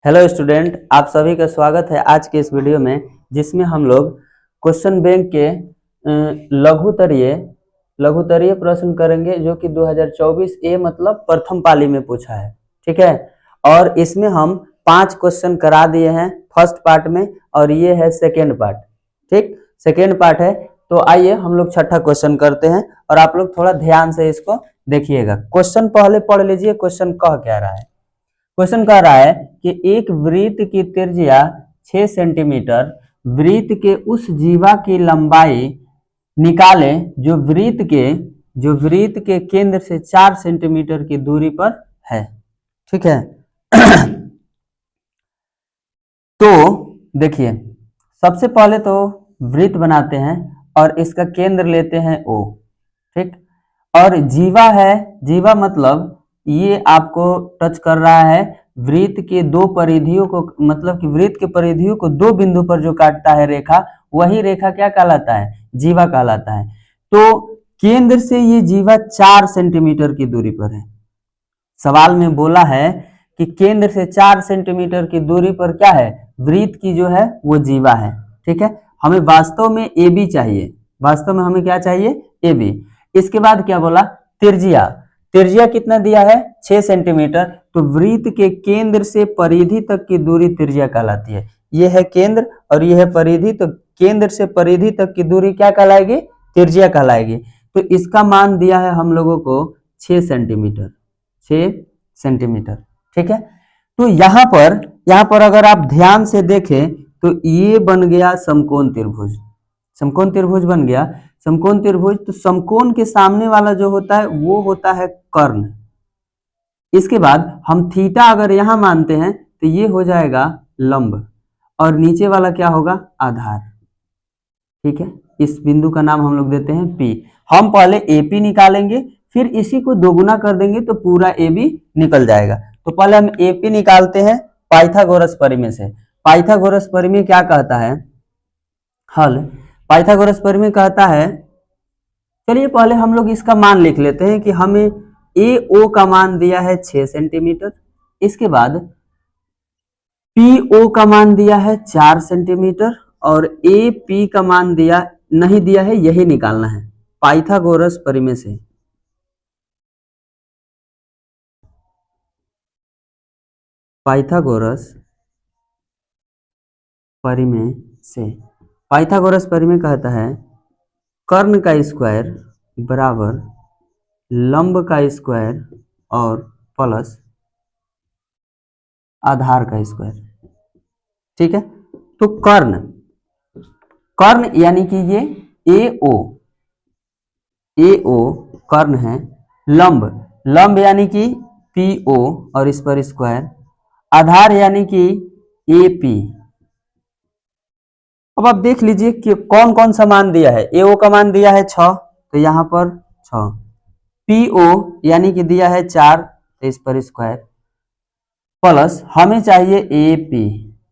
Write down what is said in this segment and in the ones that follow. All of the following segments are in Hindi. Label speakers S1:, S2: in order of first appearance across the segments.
S1: हेलो स्टूडेंट, आप सभी का स्वागत है आज के इस वीडियो में, जिसमें हम लोग क्वेश्चन बैंक के लघुतरीय प्रश्न करेंगे जो कि 2024 ए मतलब प्रथम पाली में पूछा है। ठीक है, और इसमें हम 5 क्वेश्चन करा दिए हैं फर्स्ट पार्ट में और ये है सेकेंड पार्ट। ठीक, सेकेंड पार्ट है। तो आइए हम लोग छठा क्वेश्चन करते हैं और आप लोग थोड़ा ध्यान से इसको देखिएगा। क्वेश्चन पहले पढ़ लीजिए, क्वेश्चन कह क्या रहा है। क्वेश्चन कह रहा है कि एक वृत्त की त्रिज्या 6 सेंटीमीटर, वृत्त के उस जीवा की लंबाई निकालें जो वृत्त के केंद्र से 4 सेंटीमीटर की दूरी पर है। ठीक है तो देखिए, सबसे पहले तो वृत्त बनाते हैं और इसका केंद्र लेते हैं O। ठीक, और जीवा है, जीवा मतलब ये आपको टच कर रहा है वृत्त के दो परिधियों को, मतलब कि वृत्त के परिधियों को दो बिंदु पर जो काटता है रेखा, वही रेखा क्या कहलाता है? जीवा कहलाता है। तो केंद्र से ये जीवा 4 सेंटीमीटर की दूरी पर है। सवाल में बोला है कि केंद्र से 4 सेंटीमीटर की दूरी पर क्या है? वृत्त की जो है वो जीवा है। ठीक है, हमें वास्तव में ए बी चाहिए। वास्तव में हमें क्या चाहिए? A B. इसके बाद क्या बोला? त्रिज्या। त्रिज्या कितना दिया है? 6 सेंटीमीटर। तो वृत्त के केंद्र से परिधि तक की दूरी त्रिज्या कहलाती है। यह है केंद्र और यह है परिधि, तो केंद्र से परिधि तक की दूरी क्या कहलाएगी? त्रिज्या कहलाएगी। तो इसका मान दिया है हम लोगों को 6 सेंटीमीटर। 6 सेंटीमीटर। ठीक है, तो यहाँ पर अगर आप ध्यान से देखें तो ये बन गया समकोण त्रिभुज। समकोण त्रिभुज बन गया। समकोण त्रिभुज, तो समकोण के सामने वाला जो होता है वो होता है कर्ण। इसके बाद हम थीटा अगर यहां मानते हैं तो ये हो जाएगा लंब और नीचे वाला क्या होगा? आधार। ठीक है, इस बिंदु का नाम हम लोग देते हैं P। हम पहले AP निकालेंगे, फिर इसी को दोगुना कर देंगे तो पूरा AB निकल जाएगा। तो पहले हम AP निकालते हैं पाइथागोरस परिमेय से। पाइथागोरस परिमेय क्या कहता है? हल पाइथागोरस परिमेय कहता है, चलिए पहले हम लोग इसका मान लिख लेते हैं कि हमें AO का मान दिया है 6 सेंटीमीटर। इसके बाद PO का मान दिया है 4 सेंटीमीटर और AP का मान नहीं दिया है, यही निकालना है पाइथागोरस परिमेय से। पाइथागोरस परिमेय से, पाइथागोरस परिमेय कहता है कर्ण का स्क्वायर बराबर लंब का स्क्वायर और प्लस आधार का स्क्वायर। ठीक है, तो कर्ण यानी कि ये AO कर्ण है। लंब यानी कि PO और इस पर स्क्वायर। आधार यानी कि AP। अब आप देख लीजिए कि कौन कौन सा मान दिया है। AO का मान दिया है 6, तो यहां पर 6। PO यानी कि दिया है 4, तो इस पर स्क्वायर, प्लस हमें चाहिए AP,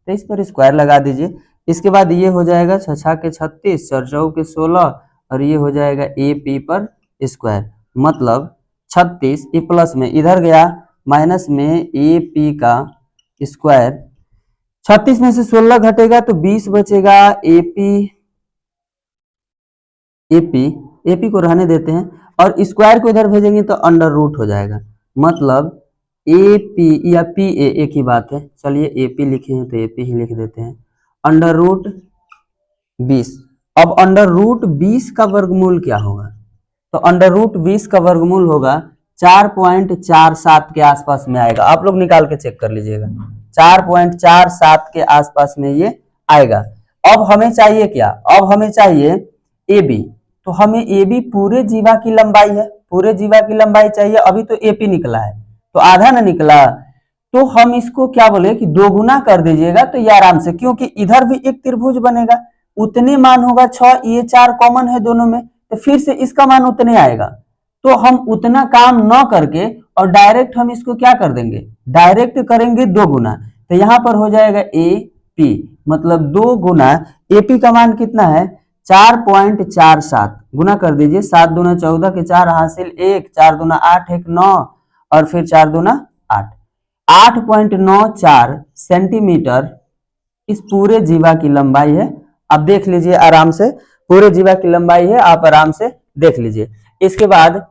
S1: तो इस पर स्क्वायर लगा दीजिए। इसके बाद ये हो जाएगा 6 के 36, 4 के 16 और ये हो जाएगा AP पर स्क्वायर, मतलब 36। ये प्लस में इधर गया, माइनस में AP का स्क्वायर। 36 में से 16 घटेगा तो 20 बचेगा। AP को रहने देते हैं और स्क्वायर को इधर भेजेंगे तो अंडर रूट हो जाएगा, मतलब AP या PA एक ही बात है। चलिए AP लिखे हैं तो AP ही लिख देते हैं। Under root 20। अब अंडर रूट 20 का वर्गमूल क्या होगा? तो अंडर रूट 20 का वर्गमूल होगा 4.47 के आसपास में आएगा। आप लोग निकाल के चेक कर लीजिएगा, 4.47 के आसपास में ये आएगा। अब हमें चाहिए क्या? अब हमें चाहिए AB। तो हमें AB पूरे जीवा की लंबाई है, पूरे जीवा की लंबाई चाहिए। अभी तो AP निकला है तो आधा ना निकला, तो हम इसको क्या बोले कि दोगुना कर दीजिएगा तो ये आराम से, क्योंकि इधर भी एक त्रिभुज बनेगा, उतने मान होगा 6, ये 4 कॉमन है दोनों में, तो फिर से इसका मान उतने आएगा। तो हम उतना काम न करके और डायरेक्ट हम इसको क्या कर देंगे? डायरेक्ट करेंगे 2 गुना। तो यहाँ पर हो जाएगा AP, मतलब 2 गुना AP का मान कितना है? 4.47 गुना कर दीजिए। 7 दूना 14 के 4 हासिल 1, 4 दूना 8, 1 9 और फिर 4 दूना 8। 8.94 सेंटीमीटर इस पूरे जीवा की लंबाई है। आप देख लीजिए आराम से, पूरे जीवा की लंबाई है, आप आराम से देख लीजिए। इसके बाद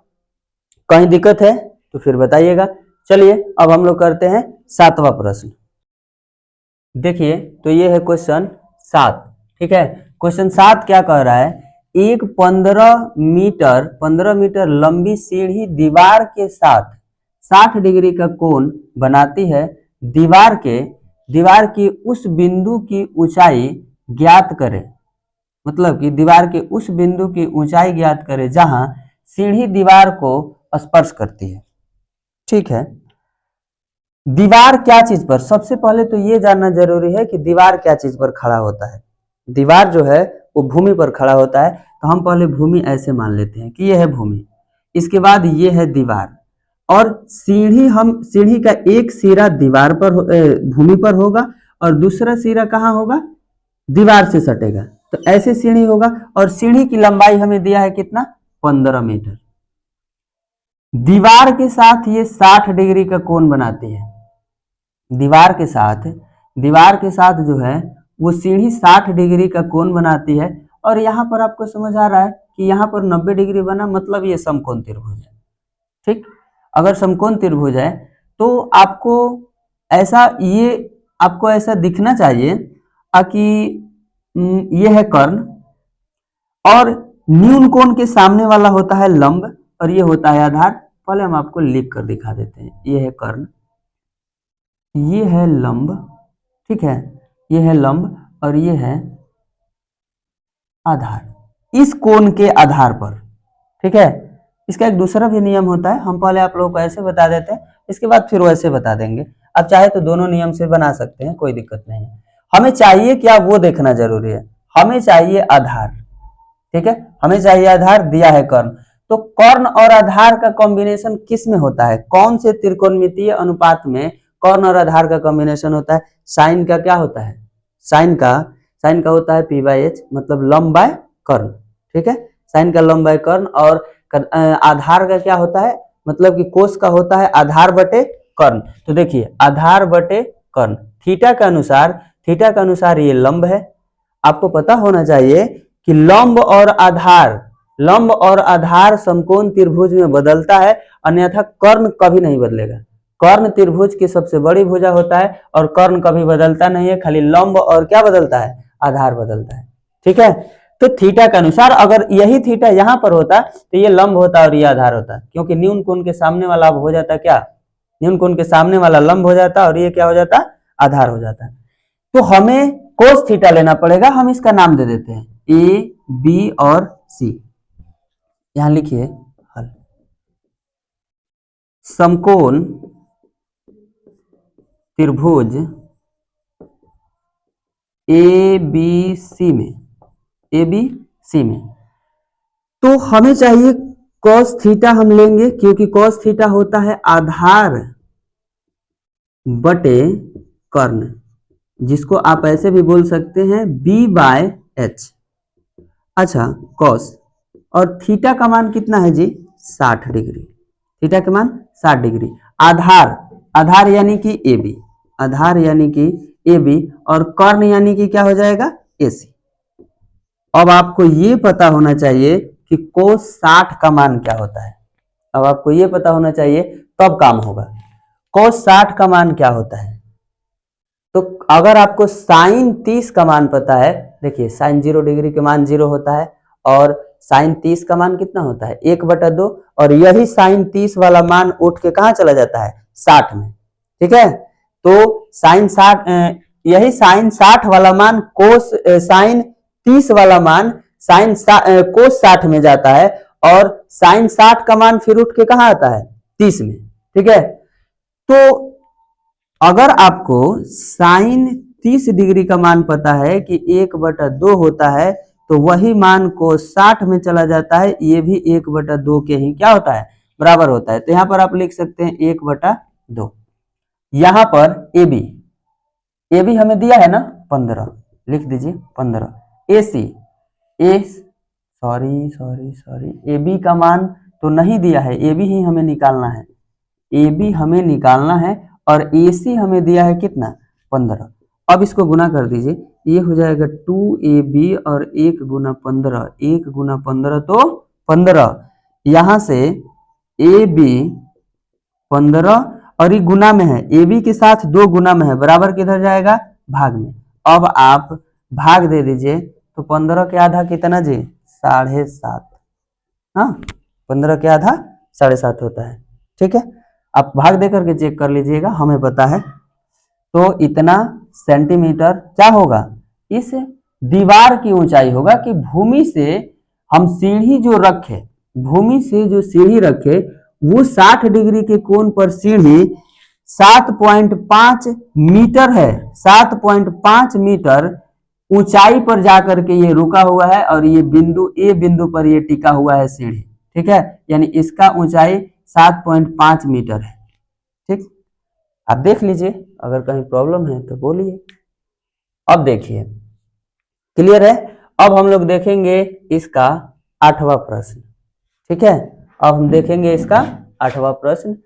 S1: कहीं दिक्कत है तो फिर बताइएगा। चलिए अब हम लोग करते हैं 7वां प्रश्न। देखिए तो ये है क्वेश्चन 7। ठीक है, क्वेश्चन 7 क्या कह रहा है, एक 15 मीटर लंबी सीढ़ी दीवार के साथ 60 डिग्री का कोण बनाती है। दीवार की उस बिंदु की ऊंचाई ज्ञात करें। मतलब कि दीवार के उस बिंदु की ऊंचाई ज्ञात करें जहां सीढ़ी दीवार को स्पर्श करती है। ठीक है, दीवार क्या चीज पर, सबसे पहले तो ये जानना जरूरी है कि दीवार क्या चीज पर खड़ा होता है। दीवार जो है वो भूमि पर खड़ा होता है, तो हम पहले भूमि ऐसे मान लेते हैं कि ये है भूमि। इसके बाद ये है दीवार, और सीढ़ी का एक सिरा दीवार पर भूमि पर होगा और दूसरा सिरा कहाँ होगा, दीवार से सटेगा। तो ऐसे सीढ़ी होगा, और सीढ़ी की लंबाई हमें दिया है कितना, 15 मीटर। दीवार के साथ ये 60 डिग्री का कोण बनाती है। दीवार के साथ जो है वो सीढ़ी 60 डिग्री का कोण बनाती है। और यहाँ पर आपको समझ आ रहा है कि यहाँ पर 90 डिग्री बना, मतलब ये समकोण त्रिभुज है। ठीक, अगर समकोण त्रिभुज है तो आपको ऐसा दिखना चाहिए कि ये है कर्ण, और न्यून कोण के सामने वाला होता है लंब, और ये होता है आधार। पहले हम आपको लिख कर दिखा देते हैं। ये है कर्ण, ये है लंब, ठीक है, ये है लंब और ये है आधार। इस कोण के आधार पर, ठीक है, इसका एक दूसरा भी नियम होता है, हम पहले आप लोगों को ऐसे बता देते हैं, इसके बाद फिर वैसे बता देंगे। आप चाहे तो दोनों नियम से बना सकते हैं, कोई दिक्कत नहीं है। हमें चाहिए क्या, वो देखना जरूरी है। हमें चाहिए आधार, ठीक है, हमें चाहिए आधार, दिया है कर्ण। तो कर्ण और आधार का कॉम्बिनेशन किस में होता है, कौन से त्रिकोणमितीय अनुपात में कर्ण और आधार का कॉम्बिनेशन होता है, साइन का क्या होता है, साइन का होता है P/H, मतलब लंब बाय कर्ण। ठीक है, साइन का लंब बाय कर्ण, और आधार का क्या होता है, मतलब कि कोस का होता है आधार बटे कर्ण। तो देखिए आधार बटे कर्ण, थीटा के अनुसार ये लंब है। आपको पता होना चाहिए कि लंब और आधार समकोण त्रिभुज में बदलता है, अन्यथा कर्ण कभी नहीं बदलेगा। कर्ण त्रिभुज की सबसे बड़ी भुजा होता है, और कर्ण कभी बदलता नहीं है, खाली लंब और क्या बदलता है, आधार बदलता है। ठीक है, तो थीटा के अनुसार अगर यही थीटा यहां पर होता तो ये लंब होता और ये आधार होता, क्योंकि न्यून कोण के सामने वाला अब हो जाता क्या, न्यून कोण के सामने वाला लंब हो जाता और ये क्या हो जाता, आधार हो जाता। तो हमें कोस थीटा लेना पड़ेगा, हम इसका नाम दे देते हैं ए, बी और सी। यहां लिखिए हल, समकोण त्रिभुज ए बी सी में तो हमें चाहिए कॉस थीटा हम लेंगे, क्योंकि कॉस थीटा होता है आधार बटे कर्ण, जिसको आप ऐसे भी बोल सकते हैं B/H। अच्छा, कॉस और थीटा का मान कितना है जी, 60 डिग्री, थीटा का मान 60 डिग्री। आधार यानी कि AB, और कर्ण यानी कि क्या हो जाएगा, AC। अब आपको ये पता होना चाहिए कि कोस 60 का मान क्या होता है, अब आपको ये पता होना चाहिए तब काम होगा। कोस 60 का मान क्या होता है, तो अगर आपको साइन 30 का मान पता है, देखिए साइन 0 डिग्री के मान 0 होता है, और साइन 30 का मान कितना होता है, 1/2, और यही साइन 30 वाला मान उठ के कहाँ चला जाता है, 60 में। ठीक है, तो साइन 60, यही साइन 60 वाला मान साइन 30 वाला मान कोस 60 में जाता है, और साइन 60 का मान फिर उठ के कहाँ आता है, 30 में। ठीक है, तो अगर आपको साइन 30 डिग्री का मान पता है कि 1/2 होता है, तो वही मान को 60 में चला जाता है, ये भी 1/2 के ही क्या होता है, बराबर होता है। तो यहाँ पर आप लिख सकते हैं 1/2। यहाँ पर ए बी हमें दिया है ना 15, लिख दीजिए 15। ए बी का मान तो नहीं दिया है, ए बी ही हमें निकालना है, ए बी हमें निकालना है, और AC हमें दिया है कितना 15। अब इसको गुना कर दीजिए, ये हो जाएगा 2AB और 1 गुना 15, 1 गुना 15 तो 15। यहाँ से AB 15 और ये गुना में है, AB के साथ 2 गुना में है, बराबर किधर जाएगा भाग में। अब आप भाग दे दीजिए, तो 15 के आधा कितना जी 7.5। हाँ 15 के आधा 7.5 होता है। ठीक है, आप भाग दे करके चेक कर लीजिएगा, हमें पता है। तो इतना सेंटीमीटर क्या होगा, इस दीवार की ऊंचाई होगा कि भूमि से हम सीढ़ी जो रखे, भूमि से जो सीढ़ी रखे वो 60 डिग्री के कोण पर सीढ़ी 7.5 मीटर है, 7.5 मीटर ऊंचाई पर जाकर के ये रुका हुआ है और ये बिंदु ए बिंदु पर ये टिका हुआ है सीढ़ी। ठीक है, यानी इसका ऊंचाई 7.5 मीटर है। ठीक, आप देख लीजिए, अगर कहीं प्रॉब्लम है तो बोलिए। अब देखिए क्लियर है। अब हम लोग देखेंगे इसका 8वां प्रश्न। ठीक है, अब हम देखेंगे इसका 8वां प्रश्न।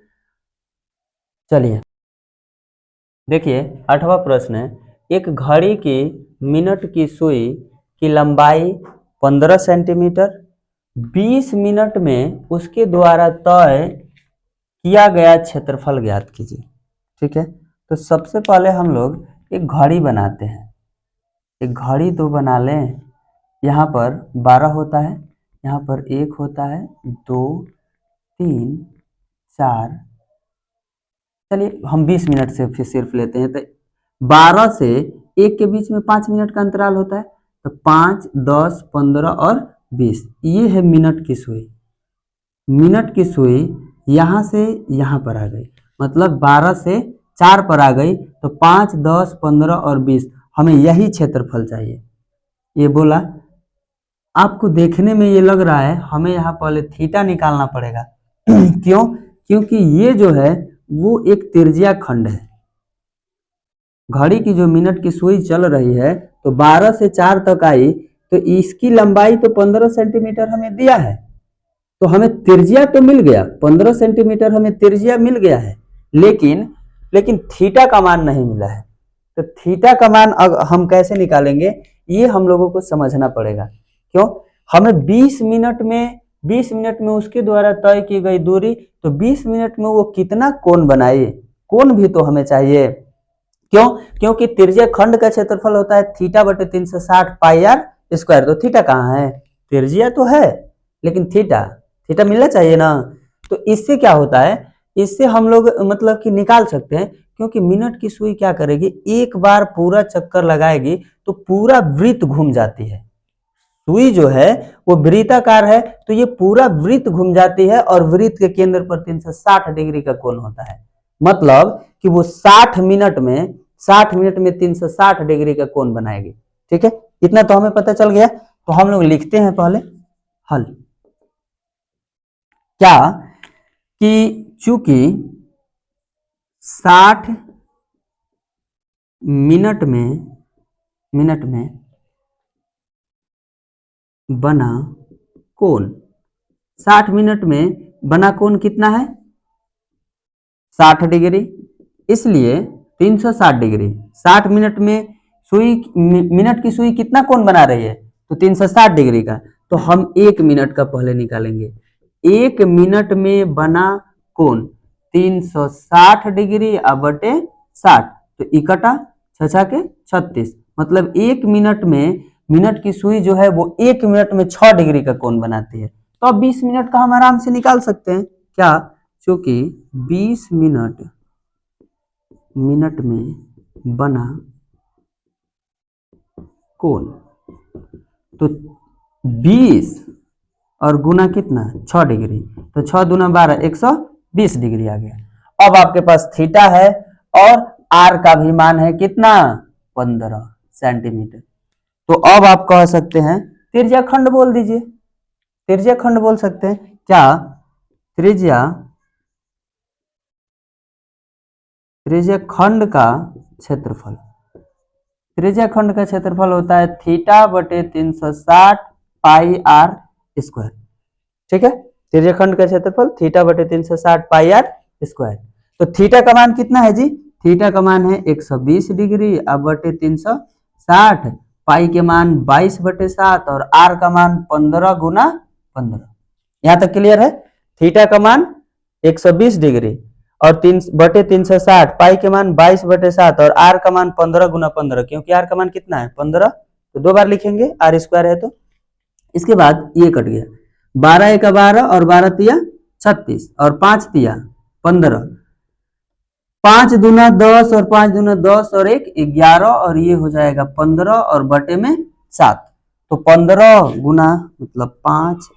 S1: चलिए देखिए 8वां प्रश्न है, एक घड़ी की मिनट की सुई की लंबाई 15 सेंटीमीटर, 20 मिनट में उसके द्वारा तय किया गया क्षेत्रफल ज्ञात कीजिए। ठीक है, तो सबसे पहले हम लोग एक घड़ी बनाते हैं। एक घड़ी तो बना लें, यहाँ पर 12 होता है, यहाँ पर 1 होता है, 2 3 4, चलिए हम 20 मिनट से फिर सिर्फ लेते हैं। तो 12 से 1 के बीच में 5 मिनट का अंतराल होता है, तो 5 10 15 और 20, ये है मिनट की सुई। मिनट की सुई यहाँ से यहाँ पर आ गई, मतलब 12 से 4 पर आ गई, तो 5 10 15 और 20, हमें यही क्षेत्रफल चाहिए। ये बोला, आपको देखने में ये लग रहा है हमें यहाँ पहले थीटा निकालना पड़ेगा क्यों, क्योंकि ये जो है वो एक त्रिज्या खंड है। घड़ी की जो मिनट की सुई चल रही है तो 12 से 4 तक आई, तो इसकी लंबाई तो 15 सेंटीमीटर हमें दिया है, तो हमें त्रिज्या तो मिल गया, 15 सेंटीमीटर हमें त्रिज्या मिल गया है, लेकिन थीटा का मान नहीं मिला है। तो थीटा का मान हम कैसे निकालेंगे, ये हम लोगों को समझना पड़ेगा। क्यों, हमें 20 मिनट में उसके द्वारा तय की गई दूरी, तो 20 मिनट में वो कितना कोण बनाए, कोण भी तो हमें चाहिए। क्यों, क्योंकि त्रिज्या खंड का क्षेत्रफल होता है थीटा बटे 360 पाई आर स्क्वायर। तो थीटा कहाँ है, त्रिज्या तो है लेकिन थीटा मिलना चाहिए ना। तो इससे क्या होता है, इससे हम लोग मतलब कि निकाल सकते हैं, क्योंकि मिनट की सुई क्या करेगी, एक बार पूरा चक्कर लगाएगी तो पूरा वृत्त घूम जाती है। सुई जो है वो वृत्ताकार है, तो ये पूरा वृत्त घूम जाती है और वृत्त के केंद्र पर 360 डिग्री का कोण होता है। मतलब कि वो 60 मिनट में 360 डिग्री का कोण बनाएगी। ठीक है, इतना तो हमें पता चल गया। तो हम लोग लिखते हैं पहले हल। क्या कि चूंकि 60 मिनट में बना कोण, 60 मिनट में बना कोण कितना है 60 डिग्री, इसलिए 360 डिग्री। 60 मिनट में मिनट की सुई कितना कोण बना रही है, तो 360 डिग्री का। तो हम 1 मिनट का पहले निकालेंगे। 1 मिनट में बना कोण 360 डिग्री बटे 60, तो इकट्ठा 6 के 36, मतलब 1 मिनट में मिनट की सुई जो है वो 1 मिनट में 6 डिग्री का कोण बनाती है। तो अब 20 मिनट का हम आराम से निकाल सकते हैं। क्या, क्योंकि 20 मिनट में बना कोण, तो 20 और गुना कितना 6 डिग्री, तो 6 दूना 12, 120 डिग्री आ गया। अब आपके पास थीटा है और आर का भी मान है कितना 15 सेंटीमीटर। तो अब आप कह सकते हैं त्रिज्या खंड बोल दीजिए, त्रिज्या खंड बोल सकते हैं। क्या, त्रिज्या खंड का क्षेत्रफल, त्रिज्या खंड का क्षेत्रफल होता है थीटा बटे 360 पाई आर स्क्वायर। ठीक है, त्रिज्या खंड का क्षेत्रफल थीटा बटे 360 पाई आर स्क्वायर। तो थीटा का मान कितना है जी? थीटा का मान है 120 डिग्री अब बटे 360, पाई के मान 22/7 और आर का मान 15 गुना 15। यहां तक क्लियर है? थीटा का मान 120 डिग्री और 3/360, पाई के मान 22/7 और आर का मान 15 गुना 15, क्योंकि आर का मान कितना है 15, तो 2 बार लिखेंगे, आर स्क्वायर है तो। इसके बाद ये कट गया, 12 × 12 और 12 तिया 36 और 5 तिया 15, 5 दूना 10 और 5 दूना 10 और 1 11 और ये हो जाएगा 15 और बटे में 7, तो 15 गुना मतलब 5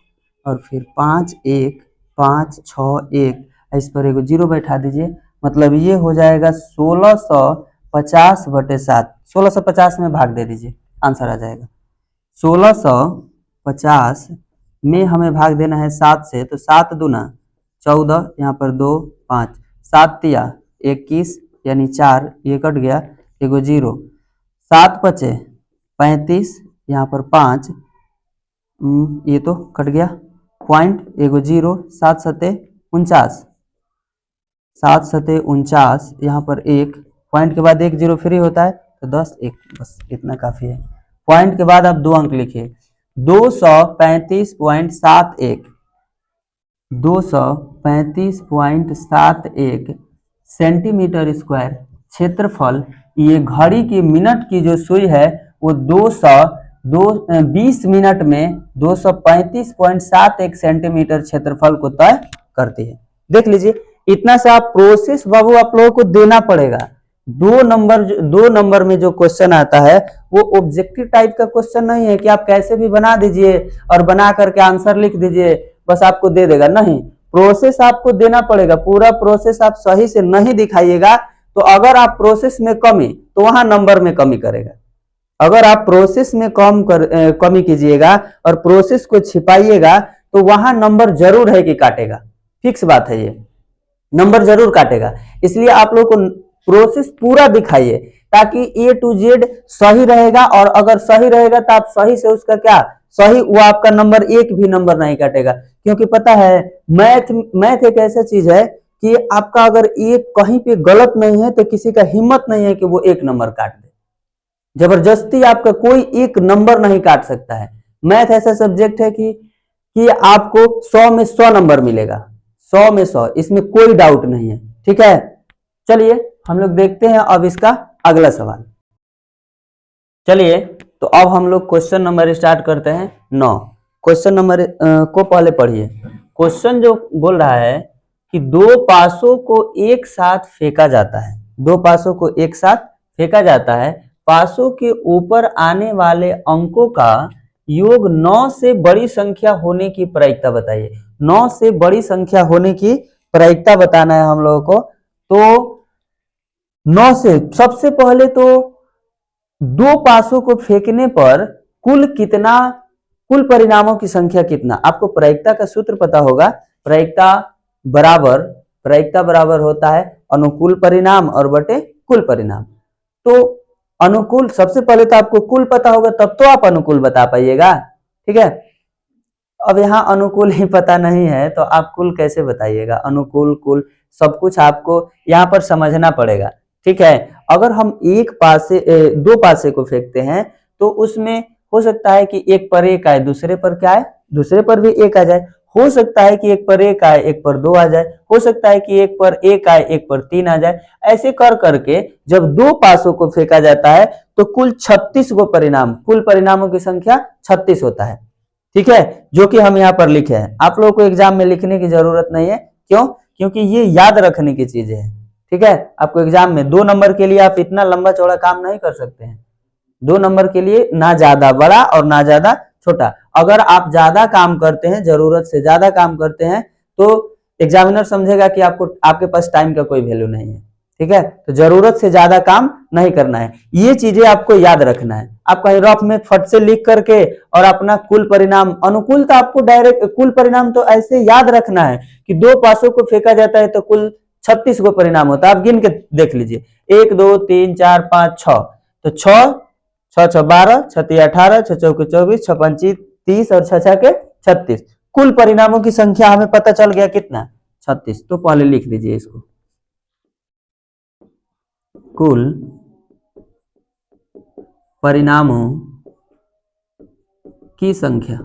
S1: और फिर 5 1 5 6 1, इस पर एक जीरो बैठा दीजिए, मतलब ये हो जाएगा 1650/7। 1650 में भाग दे दीजिए, आंसर आ जाएगा। 1650 में हमें भाग देना है 7 से, तो 7 दूना 14, यहाँ पर 2 5, 7 तिया 21 यानी 4, ये कट गया, एगो जीरो, 7 पचे 35, यहाँ पर 5, ये तो कट गया, पॉइंट एगो जीरो, 7 सते 49, 7 सते 49, यहाँ पर 1, पॉइंट के बाद 1 जीरो फ्री होता है तो 10 1, बस इतना काफी है। पॉइंट के बाद आप 2 अंक लिखिए, 235.71, 235.71 सेंटीमीटर स्क्वायर क्षेत्रफल। ये घड़ी की मिनट की जो सुई है वो 20 मिनट में 235.71 सेंटीमीटर क्षेत्रफल को तय करती है। देख लीजिए, इतना सा प्रोसेस बाबू आप लोगों को देना पड़ेगा। 2 नंबर में जो क्वेश्चन आता है वो ऑब्जेक्टिव टाइप का क्वेश्चन नहीं है कि आप कैसे भी बना दीजिए और बना करके आंसर लिख दीजिए बस आपको दे देगा, नहीं, प्रोसेस आपको देना पड़ेगा। पूरा प्रोसेस आप सही से नहीं दिखाइएगा तो अगर आप प्रोसेस में कमी तो वहां नंबर में कमी करेगा। अगर आप प्रोसेस में कमी कीजिएगा और प्रोसेस को छिपाइएगा तो वहां नंबर जरूर है कि काटेगा, फिक्स बात है, ये नंबर जरूर काटेगा। इसलिए आप लोग को प्रोसेस पूरा दिखाइए ताकि A to Z सही रहेगा, और अगर सही रहेगा तो आप सही से उसका क्या सही, वो आपका नंबर एक भी नंबर नहीं काटेगा। क्योंकि पता है मैथ एक ऐसा चीज है कि आपका अगर एक कहीं पे गलत नहीं है तो किसी का हिम्मत नहीं है कि वो 1 नंबर काट दे। जबरदस्ती आपका कोई 1 नंबर नहीं काट सकता है। मैथ ऐसा सब्जेक्ट है कि आपको 100 में 100 नंबर मिलेगा, 100 में 100, इसमें कोई डाउट नहीं है। ठीक है, चलिए हम लोग देखते हैं अब इसका अगला सवाल। चलिए तो अब हम लोग क्वेश्चन नंबर स्टार्ट करते हैं 9। क्वेश्चन नंबर को पहले पढ़िए। क्वेश्चन जो बोल रहा है कि 2 पासों को एक साथ फेंका जाता है, 2 पासों को एक साथ फेंका जाता है, पासों के ऊपर आने वाले अंकों का योग 9 से बड़ी संख्या होने की प्रायिकता बताइए। 9 से बड़ी संख्या होने की प्रायिकता बताना है हम लोगों को। तो 9 से सबसे पहले तो 2 पासों को फेंकने पर कुल परिणामों की संख्या कितना, आपको प्रायिकता का सूत्र पता होगा। प्रायिकता बराबर होता है अनुकूल परिणाम और बटे कुल परिणाम। तो अनुकूल, सबसे पहले तो आपको कुल पता होगा तब तो आप अनुकूल बता पाइएगा। ठीक है, अब यहाँ अनुकूल ही पता नहीं है तो आप कुल कैसे बताइएगा। अनुकूल कुल सब कुछ आपको यहाँ पर समझना पड़ेगा। ठीक है, अगर हम 2 पासे को फेंकते हैं तो उसमें हो सकता है कि एक पर 1 आए, दूसरे पर क्या आए, दूसरे पर भी 1 आ जाए। हो सकता है कि एक पर 1 आए, एक पर 2 आ जाए। हो सकता है कि एक पर 1 आए, एक पर 3 आ जाए। ऐसे कर करके जब 2 पासों को फेंका जाता है तो कुल 36 को कुल परिणामों की संख्या 36 होता है। ठीक है, जो कि हम यहाँ पर लिखे हैं। आप लोगों को एग्जाम में लिखने की जरूरत नहीं है, क्यों? क्योंकि ये याद रखने की चीजें हैं। ठीक है, आपको एग्जाम में 2 नंबर के लिए आप इतना लंबा चौड़ा काम नहीं कर सकते हैं। 2 नंबर के लिए ना ज्यादा बड़ा और ना ज्यादा छोटा। अगर आप ज्यादा काम करते हैं, जरूरत से ज्यादा काम करते हैं, तो एग्जामिनर समझेगा कि आपके पास टाइम का कोई वैल्यू नहीं है। ठीक है, तो जरूरत से ज्यादा काम नहीं करना है, ये चीजें आपको याद रखना है। आप कहीं रफ में फट से लिख करके और अपना कुल परिणाम, अनुकूल तो आपको डायरेक्ट कुल परिणाम तो ऐसे याद रखना है कि 2 पासों को फेंका जाता है तो कुल 36 को परिणाम होता है। आप गिन के देख लीजिए, 1 2 3 4 5 6, तो 6 6 12, 6 18, 6 4 24, 6 5 30 और 6 6 36। कुल परिणामों की संख्या हमें पता चल गया कितना, 36। तो पहले लिख दीजिए इसको। कुल परिणामों की संख्या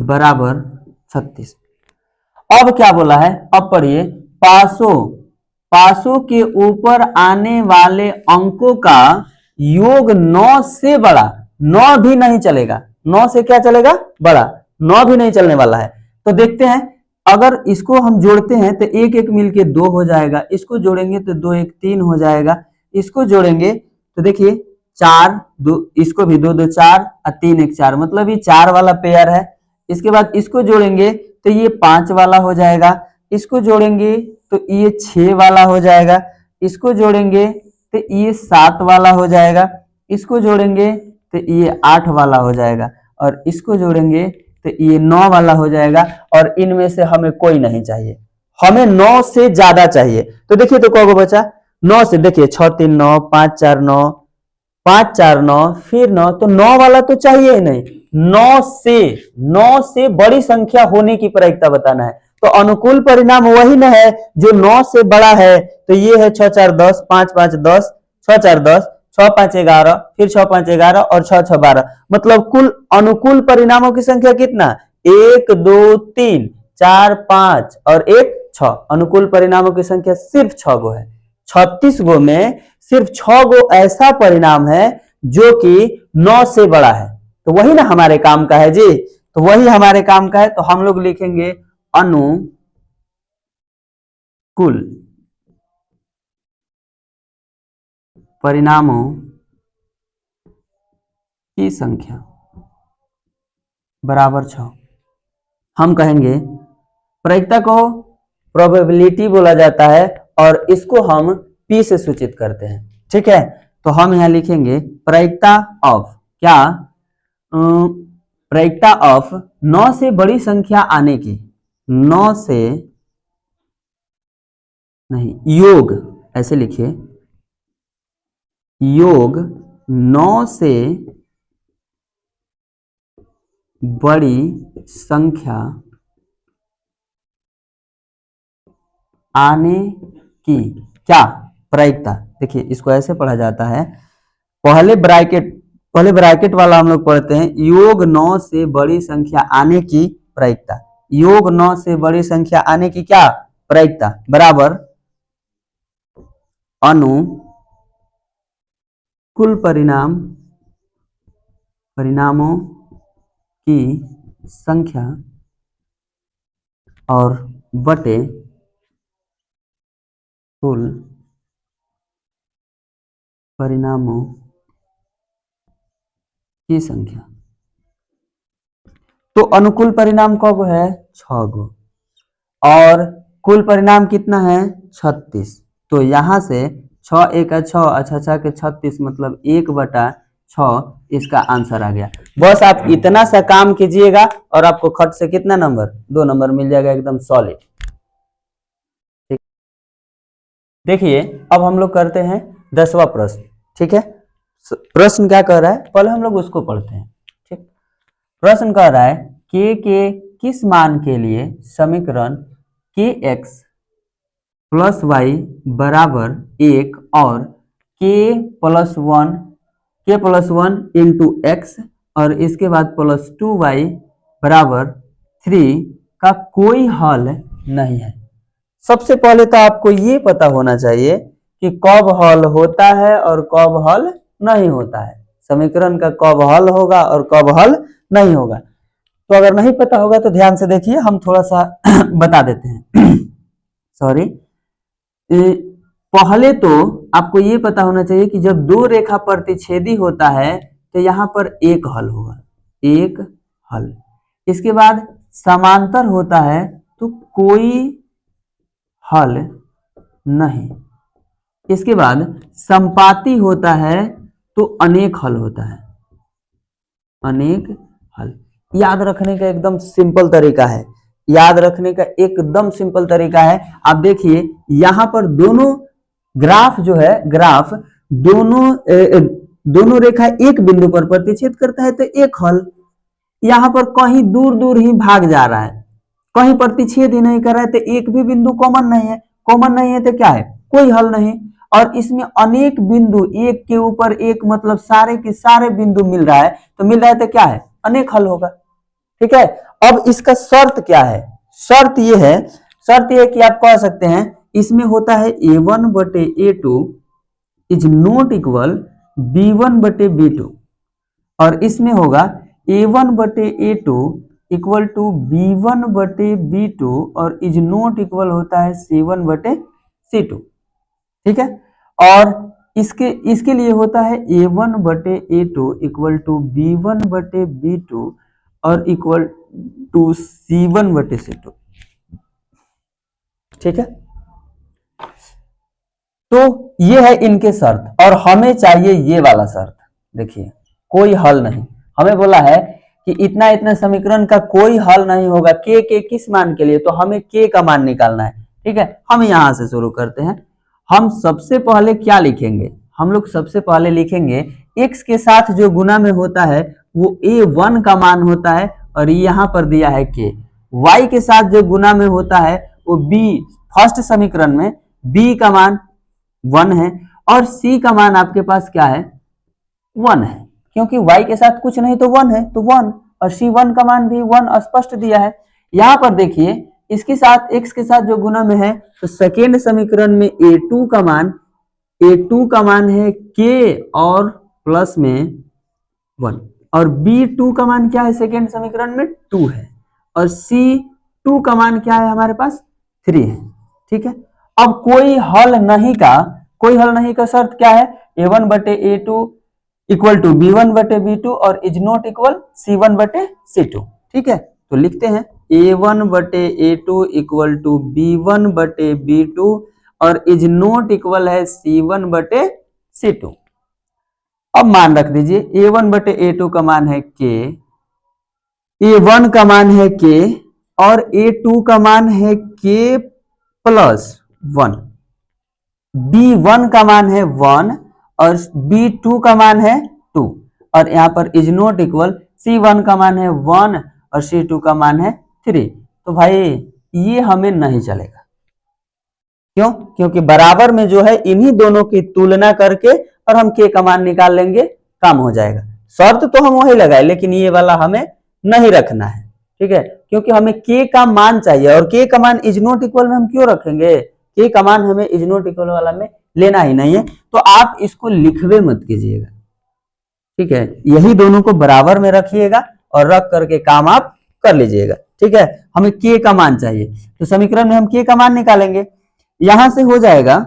S1: बराबर 36। अब क्या बोला है, अब पढ़िए, पासों पासों के ऊपर आने वाले अंकों का योग 9 से बड़ा, 9 भी नहीं चलेगा, 9 से क्या चलेगा, बड़ा, 9 भी नहीं चलने वाला है। तो देखते हैं, अगर इसको हम जोड़ते हैं तो एक एक मिलके 2 हो जाएगा, इसको जोड़ेंगे तो 2 एक 3 हो जाएगा, इसको जोड़ेंगे तो देखिए 4 2, इसको भी 2 2 4 और 3 1 4, मतलब ये 4 वाला पेयर है। इसके बाद इसको जोड़ेंगे तो ये 5 वाला हो जाएगा, इसको जोड़ेंगे तो ये 6 वाला हो जाएगा, इसको जोड़ेंगे तो ये 7 वाला हो जाएगा, इसको जोड़ेंगे तो ये 8 वाला हो जाएगा, और इसको जोड़ेंगे तो ये 9 वाला हो जाएगा। और इनमें से हमें कोई नहीं चाहिए, हमें 9 से ज्यादा चाहिए। तो देखिए तो कौन बचा 9 से, देखिए 6 3 9, 5 4 9, 5 4 9, फिर 9, तो 9 वाला तो चाहिए ही नहीं। 9 से बड़ी संख्या होने की प्रायिकता बताना है। तो अनुकूल परिणाम वही न है जो 9 से बड़ा है। तो ये है 6 4 10, 5 5 10, 6 4 10, 6 5 11, फिर 6 5 11 और 6 6 12, मतलब कुल अनुकूल परिणामों की संख्या कितना, 1 2 3 4 5 और 1 6। अनुकूल परिणामों की संख्या सिर्फ 6 गो है। 36 गो में सिर्फ 6 गो ऐसा परिणाम है जो कि 9 से बड़ा है। तो वही ना हमारे काम का है जी, तो वही हमारे काम का है। तो हम लोग लिखेंगे अनुकूल परिणामों की संख्या बराबर 6। हम कहेंगे प्रायिकता को प्रोबेबिलिटी बोला जाता है और इसको हम P से सूचित करते हैं, ठीक है। तो हम यहां लिखेंगे प्रायिकता ऑफ क्या, प्रायिकता ऑफ 9 से बड़ी संख्या आने की, 9 से नहीं, योग ऐसे लिखिए, योग 9 से बड़ी संख्या आने की क्या प्रायिकता। देखिए इसको ऐसे पढ़ा जाता है, पहले ब्रैकेट वाला हम लोग पढ़ते हैं, योग 9 से बड़ी संख्या आने की प्रायिकता, योग 9 से बड़ी संख्या आने की क्या प्रायिकता बराबर अनुकूल परिणामों की संख्या और बटे कुल परिणामों की संख्या। तो अनुकूल परिणाम कब है, 6 गो, और कुल परिणाम कितना है 36। तो यहां से 6 1 6, अच्छा 6 के 36, मतलब 1/6 इसका आंसर आ गया। बस आप इतना सा काम कीजिएगा और आपको खट से कितना नंबर, 2 नंबर मिल जाएगा, एकदम सॉलिड। देखिए अब हम लोग करते हैं 10वां प्रश्न, ठीक है। प्रश्न क्या कह रहा है, पहले हम लोग उसको पढ़ते हैं, ठीक। प्रश्न कह रहा है के किस मान के लिए समीकरण के एक्स प्लस वाई बराबर 1 और के प्लस वन इंटू एक्स और इसके बाद +2y बराबर 3 का कोई हल नहीं है। सबसे पहले तो आपको ये पता होना चाहिए कि कब हल होता है और कब हल नहीं होता है, समीकरण का कब हल होगा और कब हल नहीं होगा। तो अगर नहीं पता होगा तो ध्यान से देखिए, हम थोड़ा सा बता देते हैं। सॉरी, पहले तो आपको ये पता होना चाहिए कि जब दो रेखा प्रतिच्छेदी होता है तो यहाँ पर एक हल होगा, एक हल। इसके बाद समांतर होता है तो कोई हल नहीं। इसके बाद संपाती होता है तो अनेक हल होता है, अनेक हल। याद रखने का एकदम सिंपल तरीका है, याद रखने का एकदम सिंपल तरीका है। आप देखिए यहां पर दोनों ग्राफ जो है, ग्राफ दोनों रेखा एक बिंदु पर प्रतिच्छेद करता है तो एक हल। यहां पर कहीं दूर दूर ही भाग जा रहा है, कहीं प्रतिच्छेद ही नहीं कर रहा है तो एक भी बिंदु कॉमन नहीं है, कॉमन नहीं है तो क्या है, कोई हल नहीं। और इसमें अनेक बिंदु, एक के ऊपर एक मतलब सारे के सारे बिंदु मिल रहा है, तो मिल रहा है तो क्या है, अनेक हल होगा। ठीक है, अब इसका शर्त क्या है, शर्त ये है, शर्त ये है कि आप कह सकते हैं इसमें होता है a1 बटे a2 is not equal b1 बटे b2, और इसमें होगा a1 बटे a2 इक्वल टू b1 बटे b2 और इज नॉट इक्वल होता है c1 बटे c2। ठीक है, और इसके लिए होता है a1 बटे a2 इक्वल टू b1 बटे b2 और इक्वल टू c1 बटे c2। ठीक है, तो ये है इनके शर्त, और हमें चाहिए ये वाला शर्त। देखिए कोई हल नहीं, हमें बोला है कि इतना इतना समीकरण का कोई हल नहीं होगा के किस मान के लिए, तो हमें के का मान निकालना है। ठीक है, हम यहां से शुरू करते हैं। हम सबसे पहले क्या लिखेंगे, हम लोग सबसे पहले लिखेंगे x के साथ जो गुना में होता है वो a1 का मान होता है, और यहाँ पर दिया है k। y के साथ जो गुना में होता है वो b, फर्स्ट समीकरण में b का मान 1 है, और c का मान आपके पास क्या है, 1 है, क्योंकि y के साथ कुछ नहीं तो 1 है, तो 1, और c1 का मान भी 1 स्पष्ट दिया है। यहाँ पर देखिए इसके साथ x के साथ जो गुना में है, तो सेकेंड समीकरण में a2 का मान है k और प्लस में 1, और b2 का मान क्या है सेकेंड समीकरण में 2 है, और c2 का मान क्या है हमारे पास 3 है। ठीक है, अब कोई हल नहीं का शर्त क्या है, a1 बटे a2 इक्वल टू b1 बटे b2 और इज नॉट इक्वल c1 बटे c2। ठीक है, तो लिखते हैं a1 बटे a2 इक्वल टू b1 बटे b2 और इज नॉट इक्वल है c1 बटे c2। अब मान रख दीजिए a1 बटे a2 का मान है k, a1 का मान है k और a2 का मान है k प्लस 1, b1 का मान है 1 और b2 का मान है 2, और यहाँ पर इज नॉट इक्वल c1 का मान है 1 और c2 का मान है 3। तो भाई ये हमें नहीं चलेगा, क्यों, क्योंकि बराबर में जो है इन्हीं दोनों की तुलना करके और हम k का मान निकाल लेंगे, काम हो जाएगा। शर्त तो हम वही लगाए, लेकिन ये वाला हमें नहीं रखना है। ठीक है, क्योंकि हमें k का मान चाहिए, और k का मान इज नॉट इक्वल में हम क्यों रखेंगे, k का मान हमें इज नॉट इक्वल वाला में लेना ही नहीं है, तो आप इसको लिखवे मत कीजिएगा। ठीक है, यही दोनों को बराबर में रखिएगा और रख करके काम आप कर लीजिएगा। ठीक है, हमें k का मान चाहिए, तो समीकरण में हम k का मान निकालेंगे, यहां से हो जाएगा,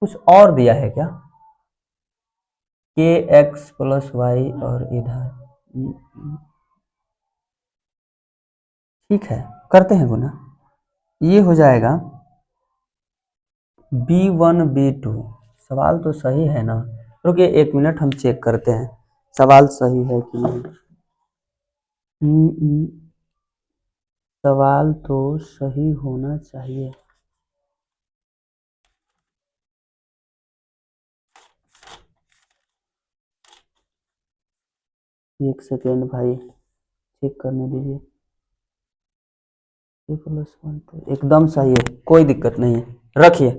S1: कुछ और दिया है क्या, kx प्लस वाई और इधर, ठीक है करते हैं गुना, ये हो जाएगा b1 b2। सवाल तो सही है ना, रुकिए 1 मिनट हम चेक करते हैं सवाल सही है कि नहीं। सवाल तो सही होना चाहिए। एक सेकेंड भाई, चेक करने दीजिए। +1 तो एकदम सही है, कोई दिक्कत नहीं है, रखिए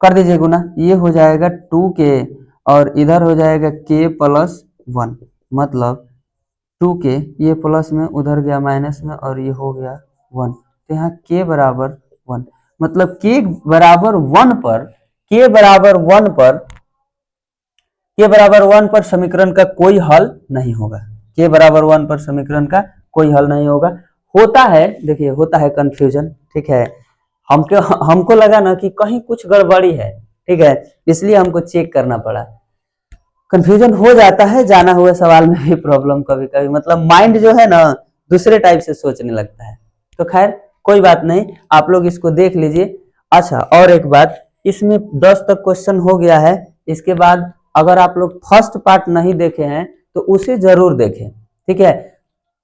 S1: कर दीजिए गुना, ये हो जाएगा 2k और इधर हो जाएगा k प्लस 1, मतलब 2k, ये प्लस में उधर गया माइनस में और ये हो गया 1, तो यहाँ k बराबर 1, मतलब k बराबर 1 पर समीकरण का कोई हल नहीं होगा। k बराबर 1 पर समीकरण का कोई हल नहीं होगा। होता है, देखिए होता है कंफ्यूजन। ठीक है, हमको लगा ना कि कहीं कुछ गड़बड़ी है, ठीक है, इसलिए हमको चेक करना पड़ा। कंफ्यूजन हो जाता है, जाना हुआ सवाल में भी प्रॉब्लम कभी कभी, मतलब माइंड जो है ना दूसरे टाइप से सोचने लगता है, तो खैर कोई बात नहीं, आप लोग इसको देख लीजिए। अच्छा, और एक बात, इसमें 10 तक क्वेश्चन हो गया है, इसके बाद अगर आप लोग फर्स्ट पार्ट नहीं देखे हैं तो उसे जरूर देखें। ठीक है,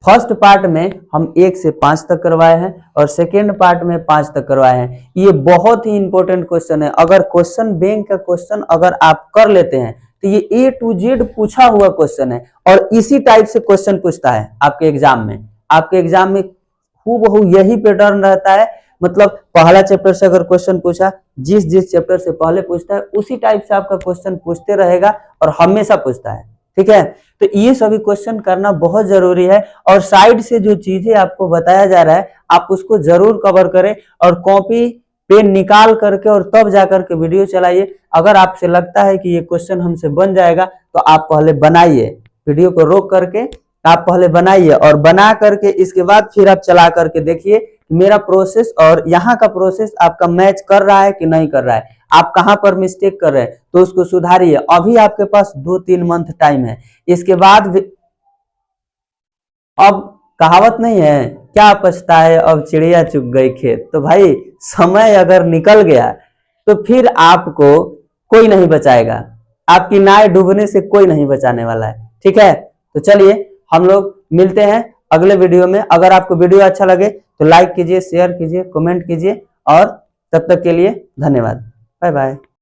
S1: फर्स्ट पार्ट में हम 1 से 5 तक करवाए हैं और सेकेंड पार्ट में 5 तक करवाए हैं। ये बहुत ही इंपॉर्टेंट क्वेश्चन है, अगर क्वेश्चन बैंक का क्वेश्चन अगर आप कर लेते हैं तो ये A to Z पूछा हुआ क्वेश्चन है, और इसी टाइप से क्वेश्चन पूछता है आपके एग्जाम में हूबहू यही पैटर्न रहता है। मतलब पहला चैप्टर से अगर क्वेश्चन पूछा, जिस जिस चैप्टर से पहले पूछता है उसी टाइप से आपका क्वेश्चन पूछते रहेगा और हमेशा पूछता है। ठीक है, तो ये सभी क्वेश्चन करना बहुत जरूरी है और साइड से जो चीजें आपको बताया जा रहा है आप उसको जरूर कवर करें और कॉपी पेन निकाल करके और तब जाकर के वीडियो चलाइए। अगर आपसे लगता है कि ये क्वेश्चन हमसे बन जाएगा तो आप पहले बनाइए, वीडियो को रोक करके आप पहले बनाइए और बना करके इसके बाद फिर आप चला करके देखिए मेरा प्रोसेस और यहाँ का प्रोसेस आपका मैच कर रहा है कि नहीं कर रहा है, आप कहाँ पर मिस्टेक कर रहे हैं तो उसको सुधारिए। अभी आपके पास 2-3 मंथ टाइम है, इसके बाद अब कहावत नहीं है क्या पछताए अब चिड़िया चुग गई खेत, तो भाई समय अगर निकल गया तो फिर आपको कोई नहीं बचाएगा, आपकी नाव डूबने से कोई नहीं बचाने वाला है। ठीक है, तो चलिए हम लोग मिलते हैं अगले वीडियो में। अगर आपको वीडियो अच्छा लगे तो लाइक कीजिए, शेयर कीजिए, कमेंट कीजिए और तब तक के लिए धन्यवाद। Bye bye.